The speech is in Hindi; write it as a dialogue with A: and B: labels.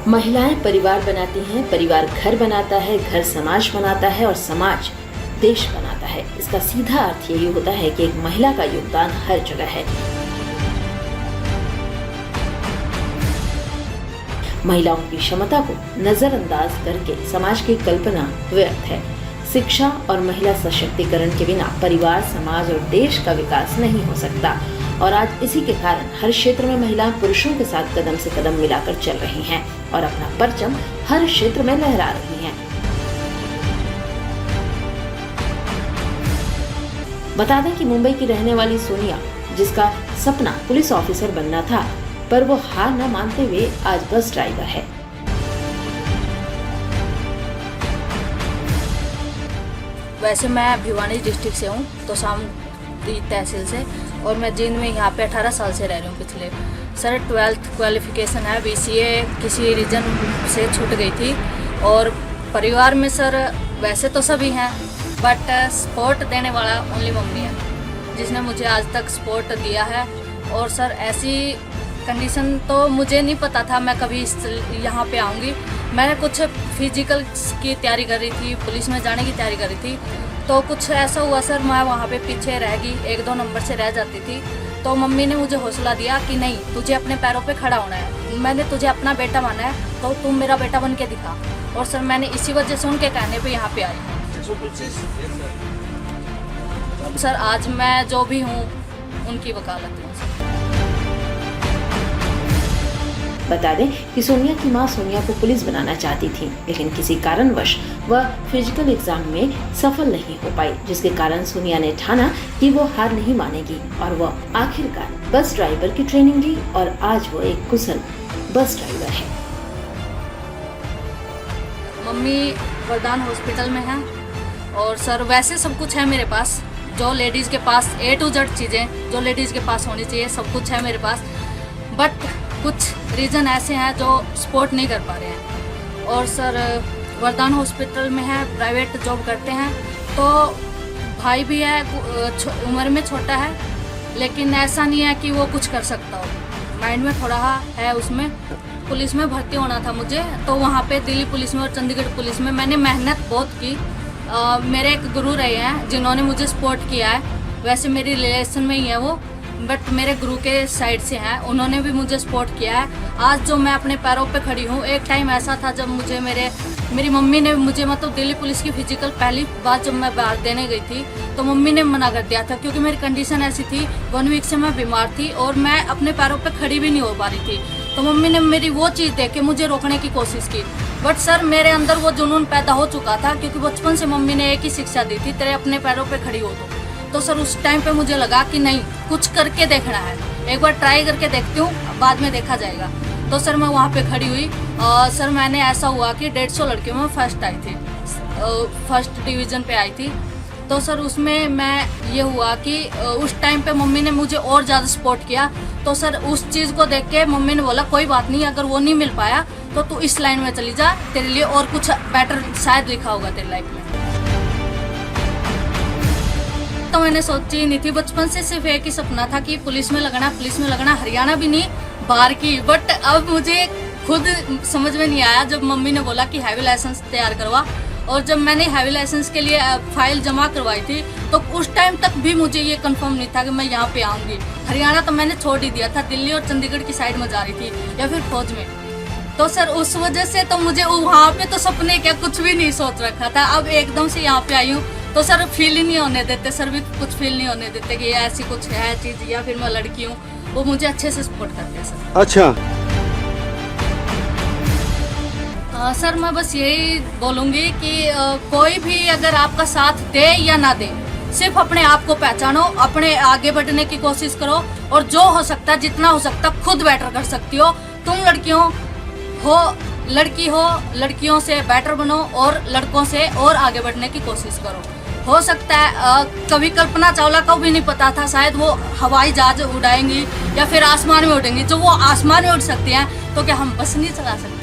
A: महिलाएं परिवार बनाती हैं, परिवार घर बनाता है, घर समाज बनाता है और समाज देश बनाता है। इसका सीधा अर्थ यही होता है कि एक महिला का योगदान हर जगह है। महिलाओं की क्षमता को नजरअंदाज करके समाज की कल्पना व्यर्थ है। शिक्षा और महिला सशक्तिकरण के बिना परिवार, समाज और देश का विकास नहीं हो सकता। और आज इसी के कारण हर क्षेत्र में महिलाएं पुरुषों के साथ कदम से कदम मिलाकर चल रही हैं और अपना परचम हर क्षेत्र में लहरा रही हैं। बता दें कि मुंबई की रहने वाली सोनिया, जिसका सपना पुलिस ऑफिसर बनना था, पर वो हार न मानते हुए आज बस ड्राइवर है।
B: वैसे मैं भिवानी डिस्ट्रिक्ट से हूँ, तो शामली तहसील से, और मैं जींद में यहाँ पे 18 साल से रह रही हूँ पिछले। सर 12th क्वालिफिकेशन है, BCA किसी रीजन से छूट गई थी। और परिवार में सर वैसे तो सभी हैं, बट सपोर्ट देने वाला ओनली मम्मी है, जिसने मुझे आज तक सपोर्ट दिया है। और सर ऐसी कंडीशन तो मुझे नहीं पता था मैं कभी यहाँ पे आऊँगी। मैंने कुछ फिजिकल की तैयारी कर रही थी, पुलिस में जाने की तैयारी कर रही थी, तो कुछ ऐसा हुआ सर, मैं वहाँ पे पीछे रह गई, 1-2 नंबर से रह जाती थी। तो मम्मी ने मुझे हौसला दिया कि नहीं, तुझे अपने पैरों पे खड़ा होना है, मैंने तुझे अपना बेटा माना है, तो तुम मेरा बेटा बन के दिखा। और सर मैंने इसी वजह से उनके कहने पे यहाँ पे आई हूँ। सर आज मैं जो भी हूँ उनकी वकालत हूँ।
A: बता दें कि सोनिया की मां सोनिया को पुलिस बनाना चाहती थी, लेकिन किसी कारणवश वह फिजिकल एग्जाम में सफल नहीं हो पाई, जिसके कारण सोनिया ने ठाना कि वो हार नहीं मानेगी और वह आखिरकार बस ड्राइवर की ट्रेनिंग ली और आज वो एक कुशल बस ड्राइवर है।
B: मम्मी वरदान हॉस्पिटल में है और सर वैसे सब कुछ है मेरे पास, जो लेडीज़ के पास A to Z चीज़ें जो लेडीज़ के पास होनी चाहिए सब कुछ है मेरे पास, बट कुछ रीज़न ऐसे हैं जो सपोर्ट नहीं कर पा रहे हैं। और सर वरदान हॉस्पिटल में है, प्राइवेट जॉब करते हैं, तो भाई भी है, उम्र में छोटा है, लेकिन ऐसा नहीं है कि वो कुछ कर सकता हो, माइंड में थोड़ा है उसमें। पुलिस में भर्ती होना था मुझे, तो वहाँ पे दिल्ली पुलिस में और चंडीगढ़ पुलिस में मैंने मेहनत बहुत की। मेरे एक गुरु रहे हैं जिन्होंने मुझे सपोर्ट किया है, वैसे मेरी रिलेशन में ही है वो, बट मेरे गुरु के साइड से हैं, उन्होंने भी मुझे सपोर्ट किया है। आज जो मैं अपने पैरों पे खड़ी हूँ, एक टाइम ऐसा था जब मुझे मेरी मम्मी ने मुझे मतलब दिल्ली पुलिस की फिजिकल पहली बार जब मैं बाहर देने गई थी, तो मम्मी ने मना कर दिया था, क्योंकि मेरी कंडीशन ऐसी थी, 1 वीक से मैं बीमार थी और मैं अपने पैरों पे खड़ी भी नहीं हो पा रही थी। तो मम्मी ने मेरी वो चीज़ देख के मुझे रोकने की कोशिश की, बट सर मेरे अंदर वो जुनून पैदा हो चुका था, क्योंकि बचपन से मम्मी ने एक ही शिक्षा दी थी, तेरे अपने पैरों पे खड़ी हो तो सर उस टाइम पे मुझे लगा कि नहीं, कुछ करके देखना है, एक बार ट्राई करके देखती हूँ, बाद में देखा जाएगा। तो सर मैं वहाँ पे खड़ी हुई और सर मैंने ऐसा हुआ कि 150 लड़कियों में फर्स्ट आई थी, फर्स्ट डिवीज़न पे आई थी। तो सर उसमें मैं ये हुआ कि उस टाइम पे मम्मी ने मुझे और ज़्यादा सपोर्ट किया। तो सर उस चीज़ को देख के मम्मी ने बोला कोई बात नहीं, अगर वो नहीं मिल पाया तो तू इस लाइन में चली जा, तेरे लिए और कुछ बेटर शायद लिखा होगा तेरी लाइफ में। तो मैंने सोची नहीं थी, बचपन से सिर्फ एक ही सपना था कि पुलिस में लगना, हरियाणा भी नहीं बाहर की। बट अब मुझे खुद समझ में नहीं आया जब मम्मी ने बोला कि हैवी लाइसेंस तैयार करवा, और जब मैंने हैवी लाइसेंस के लिए फाइल जमा करवाई थी, तो उस टाइम तक भी मुझे ये कंफर्म नहीं था कि मैं यहाँ पे आऊँगी। हरियाणा तो मैंने छोड़ ही दिया था, दिल्ली और चंडीगढ़ की साइड में जा रही थी या फिर फौज में। तो सर उस वजह से तो मुझे वहाँ पे तो सपने क्या कुछ भी नहीं सोच रखा था। अब एकदम से यहाँ पे आई हूँ तो सर फील ही नहीं होने देते, सर भी कुछ फील नहीं होने देते कि ये ऐसी कुछ है चीज़ या फिर मैं लड़की हूँ, वो मुझे अच्छे से सपोर्ट करते हैं सर।
C: अच्छा
B: सर मैं बस यही बोलूँगी कि कोई भी अगर आपका साथ दे या ना दे, सिर्फ अपने आप को पहचानो, अपने आगे बढ़ने की कोशिश करो, और जो हो सकता है जितना हो सकता खुद बेटर कर सकती हो। तुम लड़की हो, लड़कियों से बेटर बनो और लड़कों से और आगे बढ़ने की कोशिश करो। हो सकता है कभी कल्पना चावला को भी नहीं पता था शायद वो हवाई जहाज उड़ाएंगी या फिर आसमान में उड़ेंगी। जो वो आसमान में उड़ सकती हैं, तो क्या हम बस नहीं चला सकते?